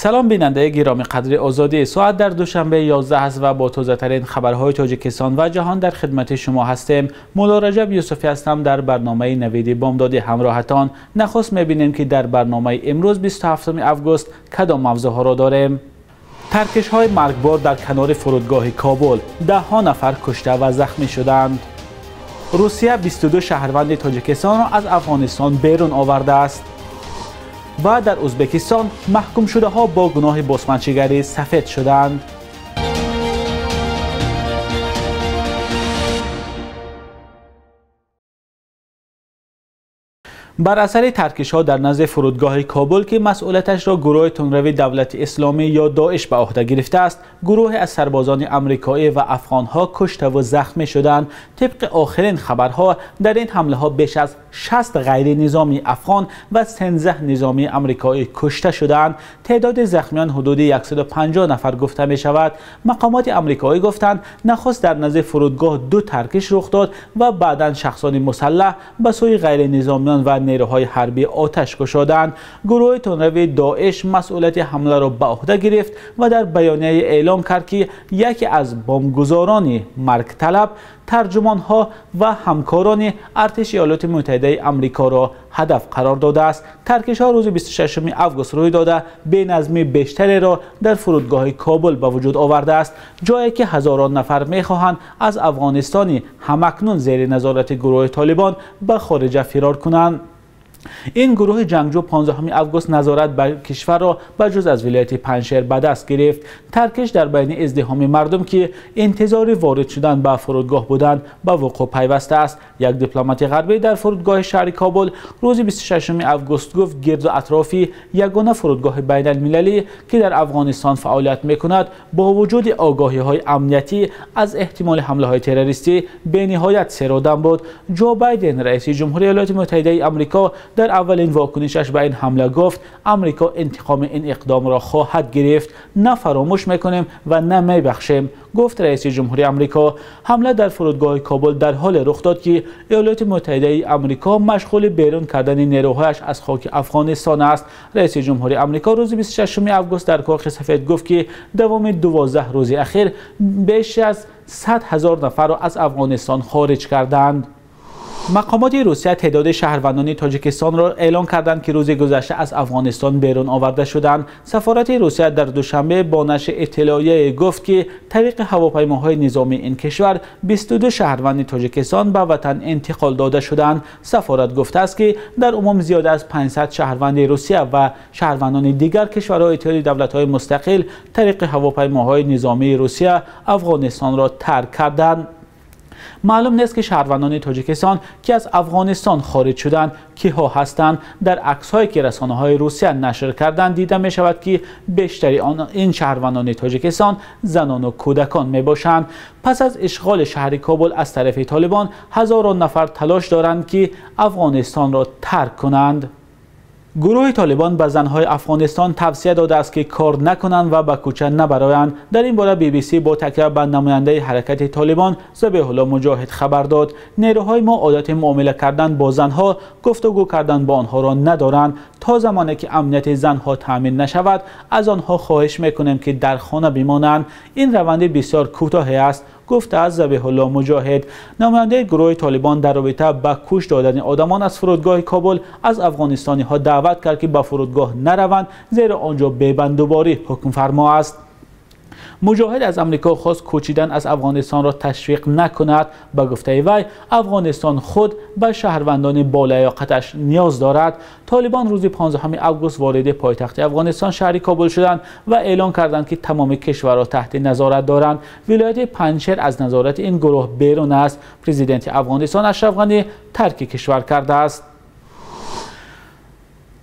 سلام بیننده گرامی قدر آزادی، ساعت در دوشنبه 11 است و با تازه ترین خبرهای تاجیکستان و جهان در خدمت شما هستیم. مولا رجب یوسفی هستم در برنامه نوید بامدادی همراهتان. نخست میبینیم که در برنامه امروز 27 آگوست کدام موضوعها را داریم. ترکش های مرگبار در کنار فرودگاه کابل، 10 نفر کشته و زخمی شدند. روسیه 22 شهروند تاجیکستان را از افغانستان بیرون آورده است. و در ازبکستان محکوم شده ها با گناه بازمانچیگری سفید شدند. بر اثر ترکش ها در نزد فرودگاه کابل که مسئولیتش را گروه تندروی دولت اسلامی یا داعش به عهده گرفته است، گروه از سربازان آمریکایی و افغان ها کشته و زخمی شدند. طبق آخرین خبرها در این حمله ها بیش از 60 غیر نظامی افغان و 13 نظامی آمریکایی کشته شدند. تعداد زخمیان حدود 150 نفر گفته می شود. مقامات آمریکایی گفتند نخست در نزد فرودگاه 2 ترکش رخ داد و بعدا شخصان مسلح به سوی غیر نظامیان و نیروهای حربی آتش گشادند. گروه تندروی داعش مسئولیت حمله را به عهده گرفت و در بیانیه اعلام کرد که یکی از بمبگذاران مرگ طلب ترجمان ها و همکاران ارتش ایالات متحده آمریکا را هدف قرار داده است. ترکش ها روز 26 آگوست روی داده بی‌نظمی بیشتری را در فرودگاه کابل به وجود آورده است، جایی که هزاران نفر می‌خواهند از افغانستان همکنون زیر نظارت گروه طالبان به خارج فرار کنند. این گروه جنگجو 15 آگوست نظارت بر کشور را به جز از ولایت پنجشیر به دست گرفت. ترکش در بین ازدحام مردم که انتظار وارد شدن به فرودگاه بودند به وقوع پیوسته است. یک دیپلمات غربی در فرودگاه شهر کابل روز 26 آگوست گفت گرد و اطرافی یگانه فرودگاه بین المللی که در افغانستان فعالیت میکند با وجود آگاهی های امنیتی از احتمال حمله های تروریستی به نهایت سرآدم بود. جو بایدن رئیس جمهوری ایالات متحده آمریکا در اولین واکنشش به این حمله گفت آمریکا انتقام این اقدام را خواهد گرفت، نه فراموش میکنیم و نه میبخشیم، گفت رئیس جمهوری آمریکا. حمله در فرودگاه کابل در حال رخ داد که ایالات متحده آمریکا مشغول بیرون کردن نیروهایش از خاک افغانستان است. رئیس جمهوری آمریکا روز 26 آگوست در کاخ سفید گفت که دوام 12 روز اخیر بیش از 100,000 نفر را از افغانستان خارج کردند. مقامات روسیه تعداد شهروندان تاجیکستان را اعلام کردند که روز گذشته از افغانستان بیرون آورده شدند. سفارت روسیه در دوشنبه با نشر اطلاعیه گفت که طریق هواپیماهای نظامی این کشور 22 شهروند تاجیکستان به وطن انتقال داده شدند. سفارت گفته است که در عموم زیاده از 500 شهروند روسیه و شهروندان دیگر کشورهای اتحادیه دولت‌های مستقل طریق هواپیماهای نظامی روسیه افغانستان را ترک کردند. معلوم نیست که شهروندان تاجیکستان که از افغانستان خارج شدند کیها هستند. در عکس‌هایی که رسانه‌های روسیه نشر کردند دیده می شود که بیشتری این شهروندان تاجیکستان زنان و کودکان می باشند. پس از اشغال شهر کابل از طرف طالبان هزاران نفر تلاش دارند که افغانستان را ترک کنند. گروه طالبان به زنهای افغانستان توصیه داده است که کار نکنند و به کوچه نبرایند. در این باره BBC با تکیه به نماینده حرکت طالبان ذبیح الله مجاهد خبر داد نیروهای ما عادت معامله کردن با زنها، گفتگو کردن با آنها را ندارند. تا زمانی که امنیت زنها تامین نشود از آنها خواهش میکنیم که در خانه بمانند. این روند بسیار کوتاهی است، گفته از ذبیح الله مجاهد. نماینده گروه طالبان در رابطه با کش دادن آدمان از فرودگاه کابل از افغانستانی ها دعوت کرد که به فرودگاه نروند زیرا آنجا ببندوباری حکم فرما است. مجاهد از آمریکا خواست کوچیدن از افغانستان را تشویق نکند. به گفته وی افغانستان خود به شهروندان بالیاقتش نیاز دارد. طالبان روز 15 آگوست وارد پایتخت افغانستان شهر کابل شدند و اعلام کردند که تمام کشور را تحت نظارت دارند. ولایت پنجشیر از نظارت این گروه بیرون است. پرزیدنت افغانستان اشرف غنی ترک کشور کرده است.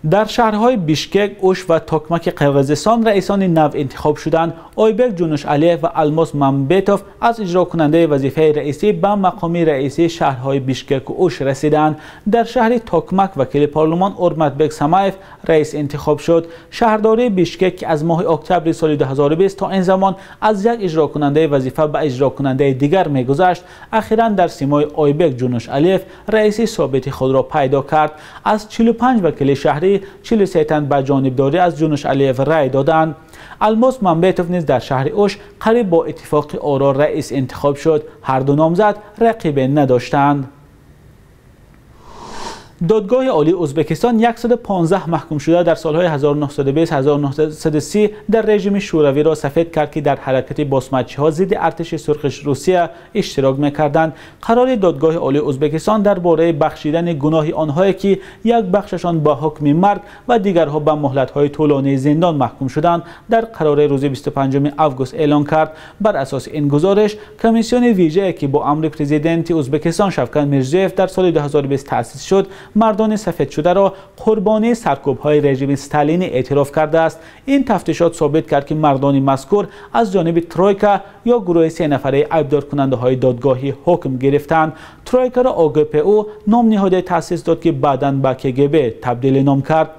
در شهرهای بیشکک، اوش و توکمک قرقیزستان رئیسان نو انتخاب شدند. آیبک جونوش علیف و الماس ممبیتوف از اجرا کننده وظیفه رئیسی به مقام رئیسی شهرهای بیشکک و اوش رسیدند. در شهر توکمک وکیل پارلمان اورماتبک سمایف رئیس انتخاب شد. شهرداری بیشکک که از ماه اکتبر سال 2020 تا این زمان از یک اجرا کننده وظیفه به اجرا کننده دیگر می‌گذشت، اخیراً در سیمای آیبک جونوش علیف رئیسی ثابت خود را پیدا کرد. از 45 وکیل شهری برخی 43 تن به جانبداری از جونوش علیف رای دادند. الماس ممبیتوف نیز در شهر اوش قریب با اتفاق آرا رئیس انتخاب شد. هر دو نامزد رقیب نداشتند. دادگاه عالی ازبکستان 115 محکوم شده در سالهای 1920-1930 در رژیم شوروی را سفید کرد که در حرکت باسمچی‌ها ضد ارتش سرخ روسیه اشتراک می‌کردند. قرار دادگاه عالی ازبکستان درباره بخشیدن گناه آنهایی که یک بخششان به حکم مرگ و دیگرها به مهلت‌های طولانی زندان محکوم شدند در قرار روز 25 آگوست اعلان کرد. بر اساس این گزارش کمیسیون ویژه‌ای که با امر پرزیدنت ازبکستان شوکت میرزیوف در سال 2020 تأسیس شد مردان سفید شده را قربانی سرکوب‌های رژیم استالینی اعتراف کرده است. این تفتیشات ثابت کرد که مردان مذکور از جانب ترویکا یا گروه 3 نفره ایبدار کننده های دادگاهی حکم گرفتند. ترویکا را آگپو نام نهاده تأسیس داد که بعداً به کگب تبدیل نام کرد.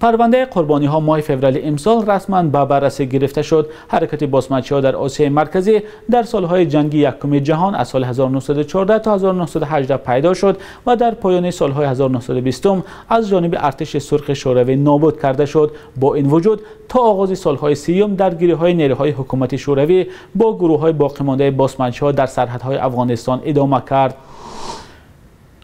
پرونده قربانی ها ماه فوریه امسال رسما به بررسی گرفته شد. حرکت باسمچی ها در آسیای مرکزی در سالهای جنگی یکم جهان از سال 1914 تا 1918 پیدا شد و در پایان سالهای 1920 از جانب ارتش سرخ شوروی نابود کرده شد. با این وجود تا آغاز سالهای 30 درگیری های نیروهای حکومت شوروی با گروه های باقی مانده باسمچی ها در سرحدهای افغانستان ادامه کرد.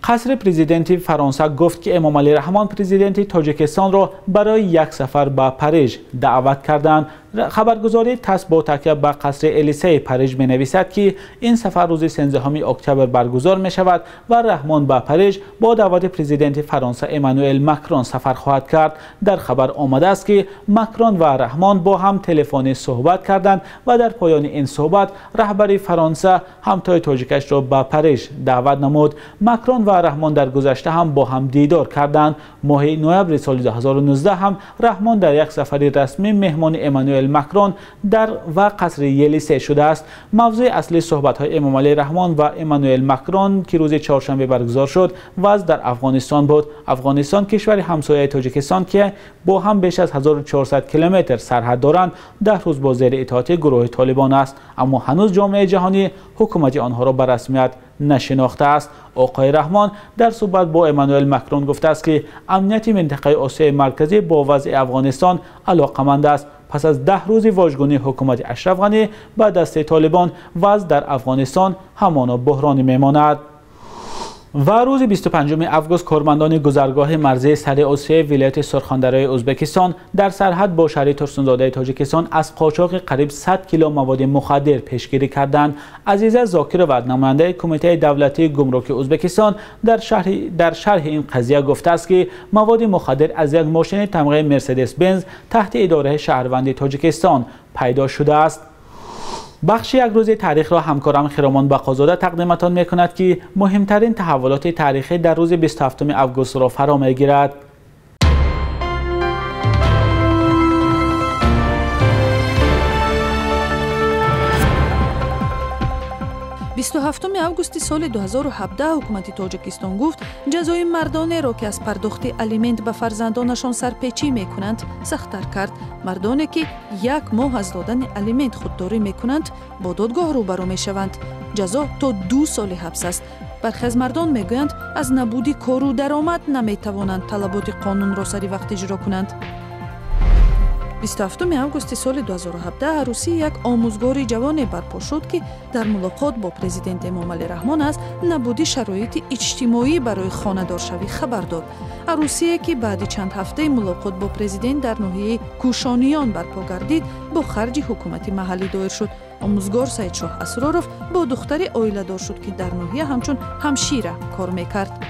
قصر پرزیدنتی فرانسه گفت که امام علی رحمان پرزیدنت تاجیکستان را برای یک سفر به پاریژ دعوت کردند. خبرگزاری تاس با تکیه به قصر الیسه پاریژ می نویسد که این سفر روز 13 اکتبر برگزار می شود و رحمان به پاریژ با دعوت پرزیدنت فرانسه امانوئل ماکرون سفر خواهد کرد. در خبر آمده است که ماکرون و رحمان با هم تلفنی صحبت کردند و در پایان این صحبت رهبر فرانسه همتای تاجیکش را به پاریژ دعوت نمود. ماکرون و رحمان در گذشته هم با هم دیدار کردند. ماه نوامبر سال 2019 هم رحمان در یک سفر رسمی مهمان امانوئل ماکرون در و قصر الیسه شده است. موضوع اصلی صحبت‌های امام علی رحمان و امانوئل ماکرون که روز چهارشنبه برگزار شد وضع در افغانستان بود. افغانستان کشور همسایه تاجیکستان که با هم بیش از 1400 کیلومتر سرحد دارند 10 روز با زیر اطاعت گروه طالبان است، اما هنوز جامعه جهانی حکومت آنها را به رسمیت نشناخته است. آقای رحمان در صحبت با امانوئل ماکرون گفته است که امنیت منطقه آسیای مرکزی با وضع افغانستان علاقمند است. پس از 10 روز واژگونی حکومت اشرف غنی به دست طالبان وضع در افغانستان همانا بحرانی میماند. و روز 25 آگوست کارمندان گذرگاه مرزی سر آسیای ولایت سرخاندرای ازبکستان در سرحد با شهر ترسونزاده تاجیکستان از قاچاق قریب 100 کیلو مواد مخدر پیشگیری کردند. عزیزه زاکر و نماینده کمیته دولتی گمرک ازبکستان در شرح این قضیه گفته است که مواد مخدر از یک ماشین تمغه مرسدس بنز تحت اداره شهروند تاجیکستان پیدا شده است. بخش یک روز تاریخ را همکارم خرامان بقازاده تقدیمتان می کند که مهمترین تحولات تاریخی در روز 27 آگوست را فرا می گیرد. 27 آگوست سال 2017 حکومت تاجیکستان گفت جزای مردانی را که از پرداخت الیمنت به فرزندانشان سرپیچی میکنند سخت‌تر کرد. مردانی که 1 ماه از دادن الیمنت خودداری میکنند با دادگاه روبرو میشوند. جزا تا 2 سال حبس است. برخی از مردان میگویند از نبودی کار و درآمد نمیتوانند طلبات قانون را سری وقت اجرا کنند. 27 آگوست سال 2017 عروسی یک آموزگار جوان برپا شد که در ملاقات با پرزیدنت امام علی رحمان از نبودی شرایط اجتماعی برای خانه‌دارشوی خبر داد. عروسی که بعد چند هفته ملاقات با پرزیدنت در ناحیه کوشانیان برپا گردید با خرج حکومت محلی دایر شد. آموزگار سید شاه اسرارов با دختری عائله‌دار شد که در ناحیه همچون همشیره کار میکرد.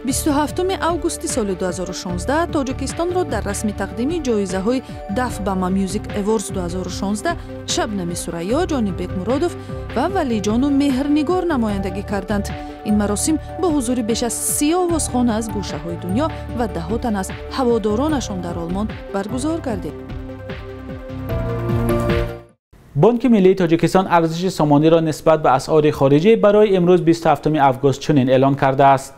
27 آگوست سال 2016 تاجیکستان را در رسم تقدیم جایزه‌های دف بما میوزیک اوارز 2016 شبنم ثریا، جانی بیگ مرادوف و ولی جان و مهرنگار نمایندگی کردند. این مراسم با حضور بیش از 30 آوازخوان از گوشه‌های دنیا و ده‌ها تن از هوادارانشان در آلمان برگزار گردید. بانک ملی تاجیکستان ارزش سامانی را نسبت به اسعار خارجی برای امروز 27 آگوست چنین اعلان کرده است: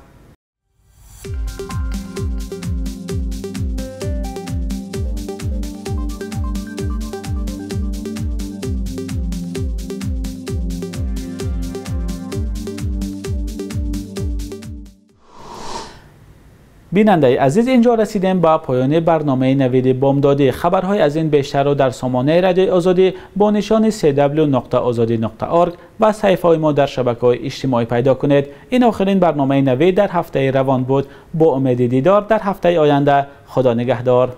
بیننده عزیز، اینجا رسیدیم با پایان برنامه نوید بامدادی. خبرهای از این بیشتر را در سامانه رادیوی آزادی با نشان www.azadi.org و صفحه ما در شبکه‌های اجتماعی پیدا کنید. این آخرین برنامه نوید در هفته روان بود. با امید دیدار در هفته آینده. خدا نگهدار.